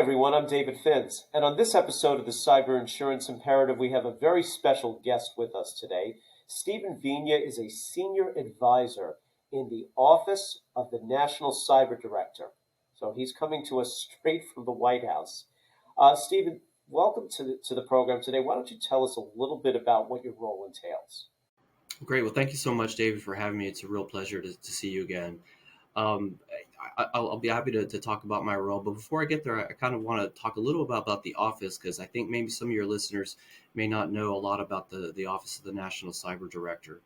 everyone. I'm David Finz. And on this episode of the Cyber Insurance Imperative, we have a very special guest with us today. Stephen Vina is a senior advisor in the Office of the National Cyber Director. So he's coming to us straight from the White House. Stephen, welcome to the program today. Why don't you tell us a little bit about what your role entails? Great. Well, thank you so much, David, for having me. It's a real pleasure to see you again. Um, I'll be happy to talk about my role. But before I get there, I kind of want to talk a little about the office because I think maybe some of your listeners may not know a lot about the Office of the National Cyber Director.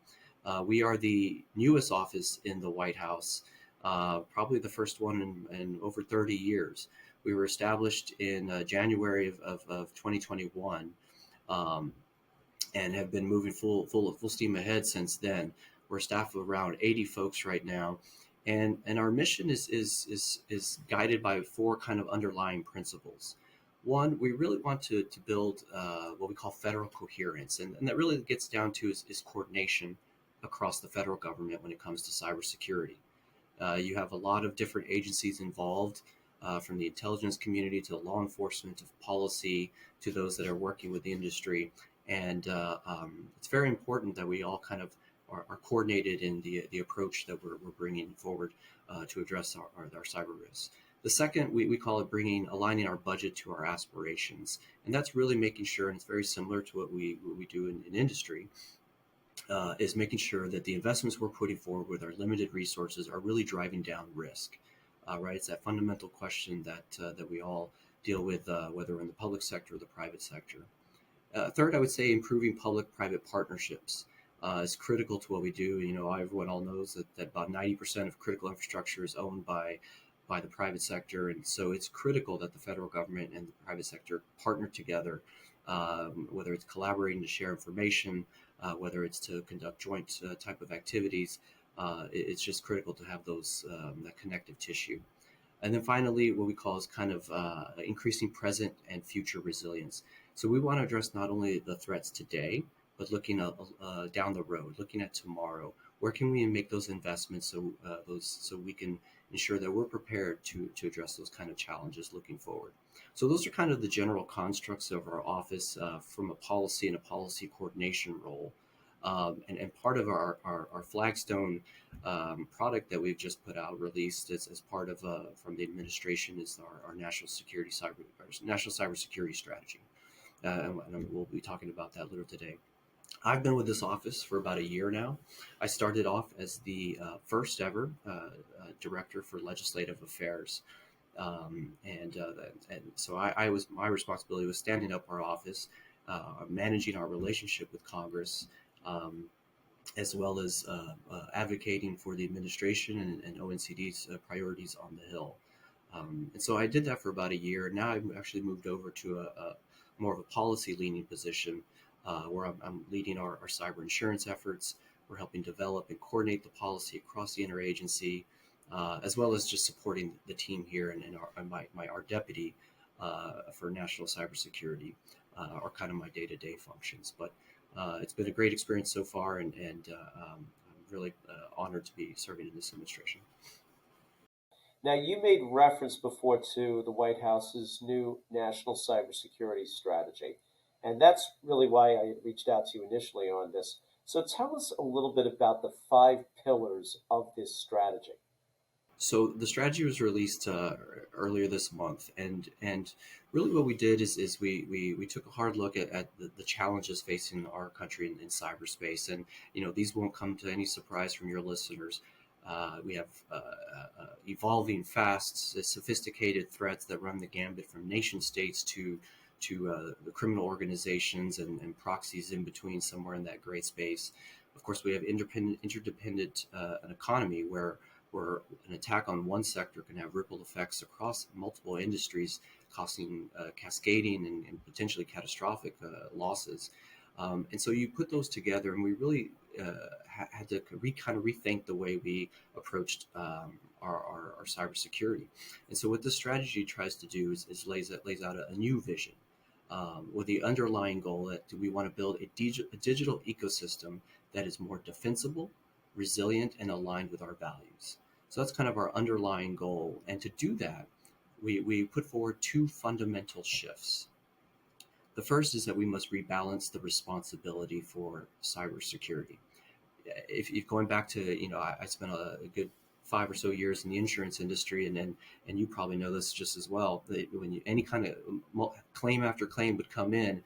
We are the newest office in the White House, probably the first one in over 30 years. We were established in January of 2021. Um, and have been moving full steam ahead since then. We're a staff of around 80 folks right now, and our mission is guided by four kind of underlying principles. One, we really want to build what we call federal coherence, and that really gets down to is coordination across the federal government when it comes to cybersecurity. You have a lot of different agencies involved, from the intelligence community to law enforcement to policy to those that are working with the industry. And it's very important that we all kind of are coordinated in the approach that we're bringing forward to address our cyber risks. The second, we call it aligning our budget to our aspirations. And that's really making sure, and it's very similar to what we do in industry, is making sure that the investments we're putting forward with our limited resources are really driving down risk. Right, it's that fundamental question that we all deal with, whether in the public sector or the private sector. Third, I would say improving public-private partnerships is critical to what we do. You know, everyone all knows that about 90% of critical infrastructure is owned by the private sector, and so it's critical that the federal government and the private sector partner together, whether it's collaborating to share information, whether it's to conduct joint type of activities. It's just critical to have those that connective tissue. And then finally, what we call is kind of increasing present and future resilience. So we want to address not only the threats today, but looking down the road, looking at tomorrow. Where can we make those investments so we can ensure that we're prepared to address those kind of challenges looking forward? So those are kind of the general constructs of our office from a policy and a policy coordination role. And part of our flagstone product that we've just put out, released as part of from the administration, is our National Cybersecurity Strategy. And we'll be talking about that later today. I've been with this office for about a year now. I started off as the first ever director for legislative affairs. And so my responsibility was standing up our office, managing our relationship with Congress, as well as advocating for the administration and ONCD's priorities on the Hill. And so I did that for about a year. Now I've actually moved over to a more of a policy-leaning position, where I'm leading our cyber insurance efforts. We're helping develop and coordinate the policy across the interagency, as well as just supporting the team here and our deputy for national cybersecurity, are kind of my day-to-day functions. But it's been a great experience so far, and I'm really honored to be serving in this administration. Now, you made reference before to the White House's new National Cybersecurity Strategy, and that's really why I reached out to you initially on this. So tell us a little bit about the five pillars of this strategy. So the strategy was released earlier this month, and really what we did is we took a hard look at the challenges facing our country in cyberspace, and these won't come to any surprise from your listeners. We have evolving, fast, sophisticated threats that run the gambit from nation states to the criminal organizations and proxies in between, somewhere in that gray space. Of course, we have interdependent an economy where an attack on one sector can have ripple effects across multiple industries, causing cascading and potentially catastrophic losses. And so you put those together, and we really had to kind of rethink the way we approached our cybersecurity. And so what this strategy tries to do is lays out a new vision, with the underlying goal that we want to build a digital ecosystem that is more defensible, resilient, and aligned with our values. So that's kind of our underlying goal. And to do that, we put forward two fundamental shifts. The first is that we must rebalance the responsibility for cybersecurity. If going back to, I spent a good 5 or so years in the insurance industry, and you probably know this just as well. That when any kind of claim after claim would come in,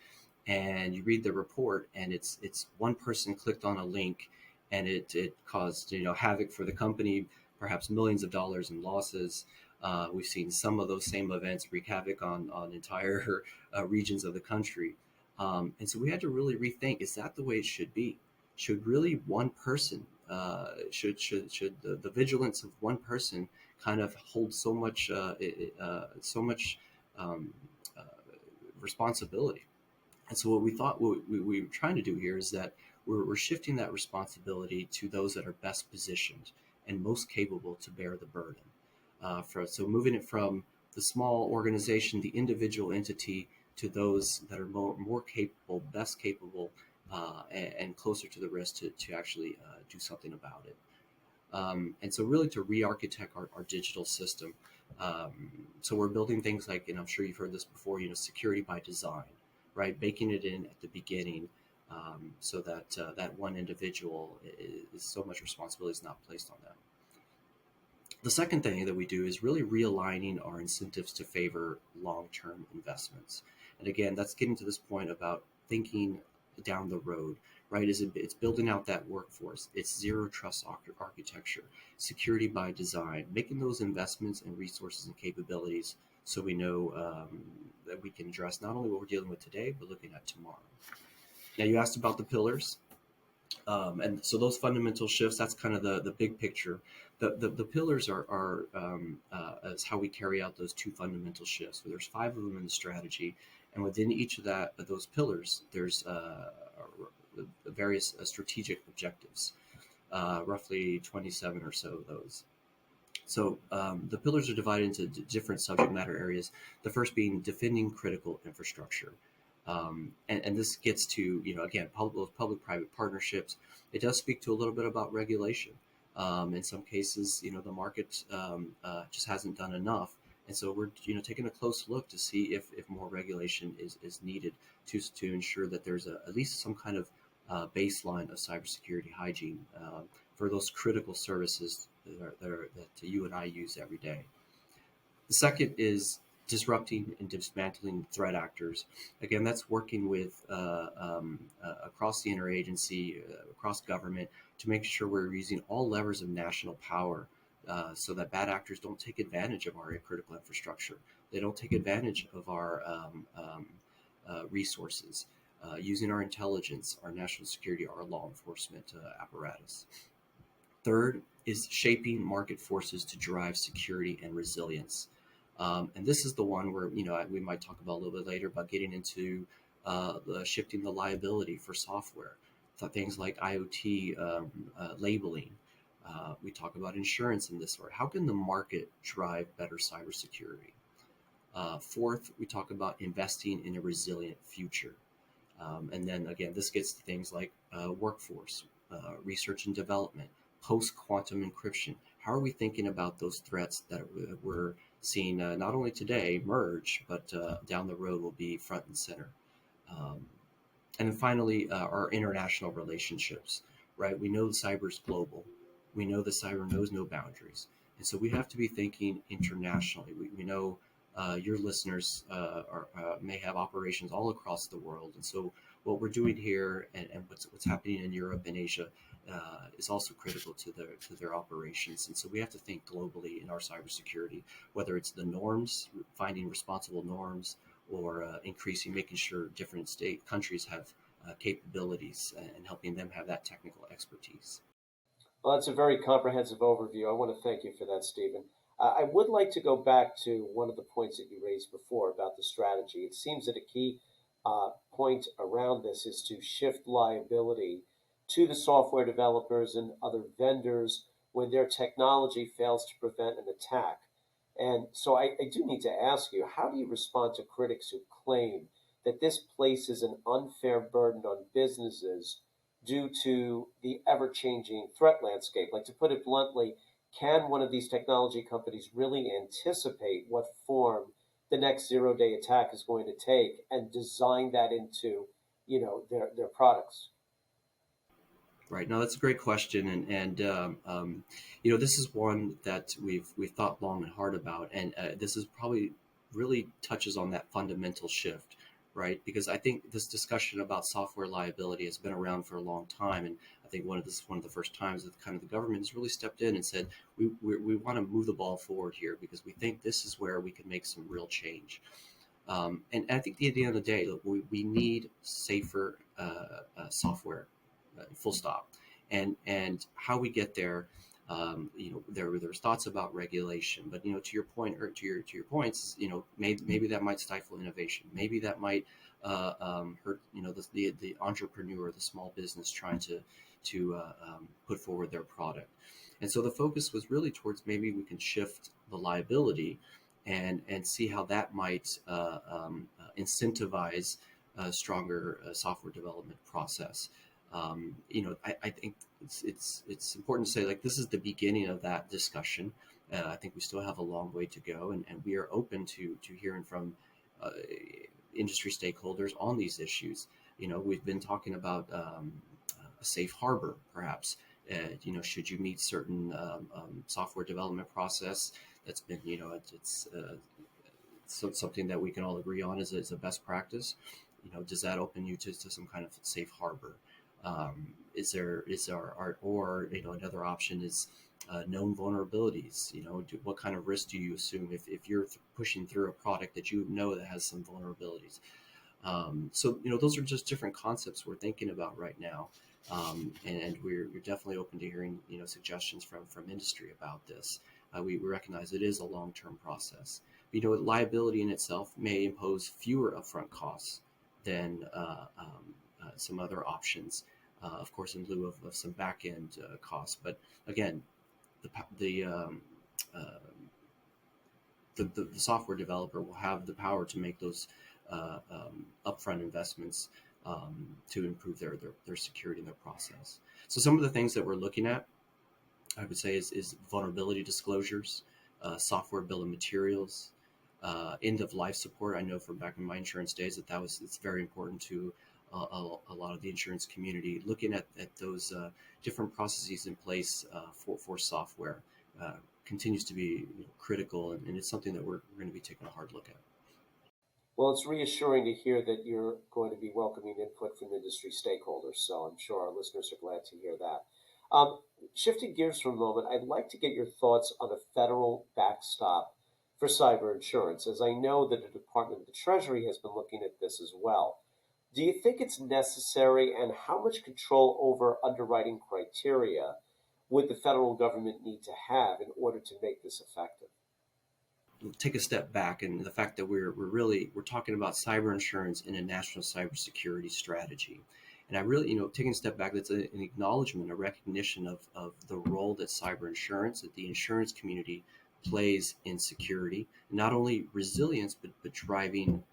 and you read the report, and it's one person clicked on a link, and it caused havoc for the company, perhaps millions of dollars in losses. We've seen some of those same events wreak havoc on entire regions of the country, and so we had to really rethink: is that the way it should be? Should really one person should the vigilance of one person kind of hold so much um, uh, responsibility? And so what we thought we were trying to do here is that we're shifting that responsibility to those that are best positioned and most capable to bear the burden. So moving it from the small organization, the individual entity, to those that are more capable, best capable, and closer to the risk to actually do something about it. And so really to re-architect our digital system. So we're building things like, and I'm sure you've heard this before, security by design, right? Baking it in at the beginning, so that that one individual is so much responsibility is not placed on them. The second thing that we do is really realigning our incentives to favor long-term investments. And again, that's getting to this point about thinking down the road, right? It's building out that workforce. It's zero trust architecture, security by design, making those investments and resources and capabilities so we know that we can address not only what we're dealing with today, but looking at tomorrow. Now, you asked about the pillars. And so those fundamental shifts, that's kind of the big picture. The pillars is how we carry out those two fundamental shifts. So there's five of them in the strategy, and within each of those pillars, there's various strategic objectives, roughly 27 or so of those. So the pillars are divided into different subject matter areas. The first being defending critical infrastructure. And this gets to, again, public-private partnerships. It does speak to a little bit about regulation. In some cases, the market just hasn't done enough. And so we're, taking a close look to see if more regulation is needed to ensure that there's at least some kind of baseline of cybersecurity hygiene for those critical services that you and I use every day. The second is disrupting and dismantling threat actors. Again, that's working with across the interagency, across government, to make sure we're using all levers of national power so that bad actors don't take advantage of our critical infrastructure. They don't take advantage of our resources, using our intelligence, our national security, our law enforcement apparatus. Third is shaping market forces to drive security and resilience. And this is the one where, we might talk about a little bit later about getting into shifting the liability for software. Things like IoT labeling. We talk about insurance in this sort. How can the market drive better cybersecurity? Fourth, we talk about investing in a resilient future. And then again, this gets to things like workforce, research and development, post-quantum encryption. How are we thinking about those threats that we're seeing not only today merge, but down the road will be front and center? Um, and then finally, our international relationships, right? We know the cyber is global. We know the cyber knows no boundaries. And so we have to be thinking internationally. We know your listeners may have operations all across the world. And so what we're doing here and what's happening in Europe and Asia is also critical to their operations. And so we have to think globally in our cybersecurity, whether it's the norms, finding responsible norms, or making sure different countries have capabilities and helping them have that technical expertise. Well, that's a very comprehensive overview. I want to thank you for that, Stephen. I would like to go back to one of the points that you raised before about the strategy. It seems that a key point around this is to shift liability to the software developers and other vendors when their technology fails to prevent an attack. And so I do need to ask you, how do you respond to critics who claim that this places an unfair burden on businesses due to the ever changing threat landscape? Like, to put it bluntly, Can one of these technology companies really anticipate what form the next zero-day attack is going to take and design that into, their products? Right. No, that's a great question, and this is one that we've thought long and hard about, and this is probably really touches on that fundamental shift, right? Because I think this discussion about software liability has been around for a long time, and I think one of the first times that kind of the government has really stepped in and said we want to move the ball forward here because we think this is where we can make some real change. And I think at the end of the day, look, we need safer software, full stop. And how we get there, there's thoughts about regulation, but to your point or to your points, maybe that might stifle innovation. Maybe that might hurt, the entrepreneur, the small business trying to put forward their product. And so the focus was really towards maybe we can shift the liability and see how that might incentivize a stronger software development process. I think it's important to say like this is the beginning of that discussion. I think we still have a long way to go, and we are open to hearing from uh, industry stakeholders on these issues. We've been talking about a safe harbor, perhaps. Should you meet certain software development process that's been, it's something that we can all agree on is a best practice. Does that open you to some kind of safe harbor? Or another option is known vulnerabilities. What kind of risk do you assume if you're pushing through a product that that has some vulnerabilities? So those are just different concepts we're thinking about right now, and we're definitely open to hearing suggestions from industry about this. We recognize it is a long-term process. Liability in itself may impose fewer upfront costs than some other options, of course, in lieu of some back-end costs. But again, the the, um, uh, the software developer will have the power to make those upfront investments to improve their security in their process. So some of the things that we're looking at, I would say, is vulnerability disclosures, software bill of materials, end of life support. I know from back in my insurance days it's very important to a lot of the insurance community. Looking at those different processes in place for software continues to be critical, and it's something that we're going to be taking a hard look at. Well, it's reassuring to hear that you're going to be welcoming input from industry stakeholders, so I'm sure our listeners are glad to hear that. Um, Shifting gears for a moment, I'd like to get your thoughts on a federal backstop for cyber insurance, as I know that the Department of the Treasury has been looking at this as well. Do you think it's necessary, and how much control over underwriting criteria would the federal government need to have in order to make this effective? Take a step back, and the fact that we're talking about cyber insurance in a national cybersecurity strategy. And I really, taking a step back, that's an acknowledgement, a recognition of the role that cyber insurance, that the insurance community plays in security, not only resilience, but driving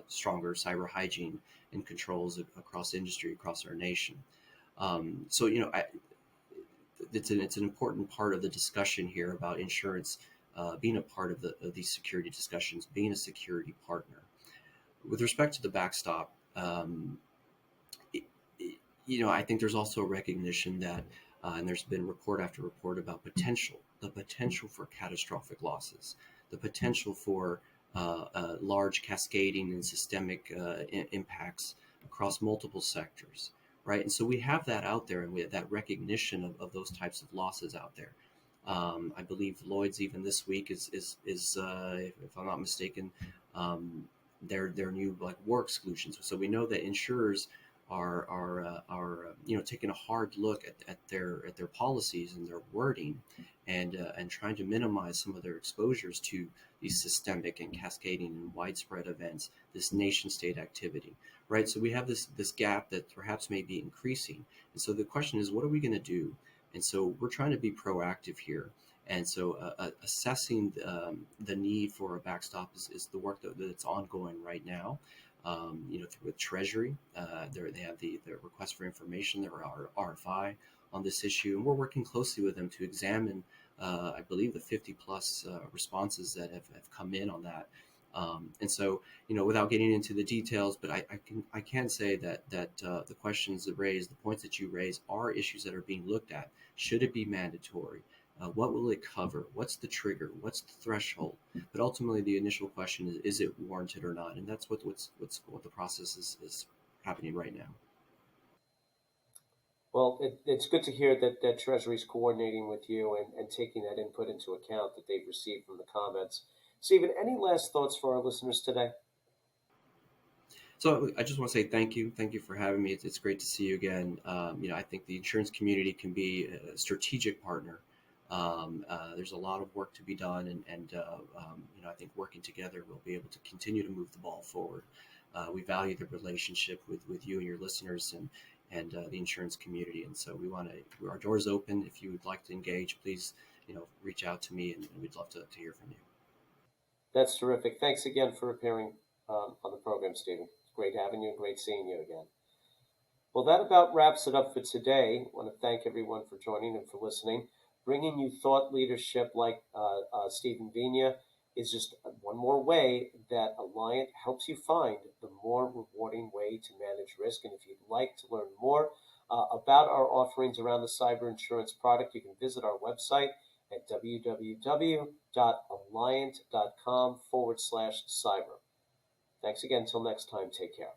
stronger cyber hygiene and controls across industry, across our nation. So, it's an important part of the discussion here about insurance being a part of these security discussions, being a security partner. With respect to the backstop, it, I think there's also a recognition that, and there's been report after report about the potential for catastrophic losses, the potential for large cascading and systemic impacts across multiple sectors, right? And so we have that out there, and we have that recognition of those types of losses out there. I believe Lloyd's even this week is if I'm not mistaken, um, their new like war exclusions. So we know that insurers are taking a hard look at their policies and their wording, and trying to minimize some of their exposures to these systemic and cascading and widespread events, this nation state activity, right? So we have this gap that perhaps may be increasing, and so the question is, what are we going to do? And so we're trying to be proactive here. And so assessing the need for a backstop is the work that's ongoing right now. With Treasury, they have the request for information, their RFI on this issue, and we're working closely with them to examine I believe the 50 plus responses that have come in on that. And so, without getting into the details, but I can say that the questions that raised, the points that you raise, are issues that are being looked at. Should it be mandatory? What will it cover? What's the trigger? What's the threshold? But ultimately, the initial question is it warranted or not? And that's what the process is happening right now. Well, it's good to hear that Treasury's coordinating with you and taking that input into account that they've received from the comments. Stephen, any last thoughts for our listeners today? So I just want to say thank you. Thank you for having me. It's great to see you again. I think the insurance community can be a strategic partner. There's a lot of work to be done, and I think working together, we'll be able to continue to move the ball forward. We value the relationship with you and your listeners and the insurance community, and so we want to. Our doors open. If you would like to engage, please reach out to me, and we'd love to hear from you. That's terrific. Thanks again for appearing on the program, Stephen. It's great having you and great seeing you again. Well, that about wraps it up for today. I want to thank everyone for joining and for listening. Bringing you thought leadership like Stephen Vina is just one more way that Alliant helps you find the more rewarding way to manage risk. And if you'd like to learn more about our offerings around the cyber insurance product, you can visit our website at www.alliant.com/cyber. Thanks again. Till next time, take care.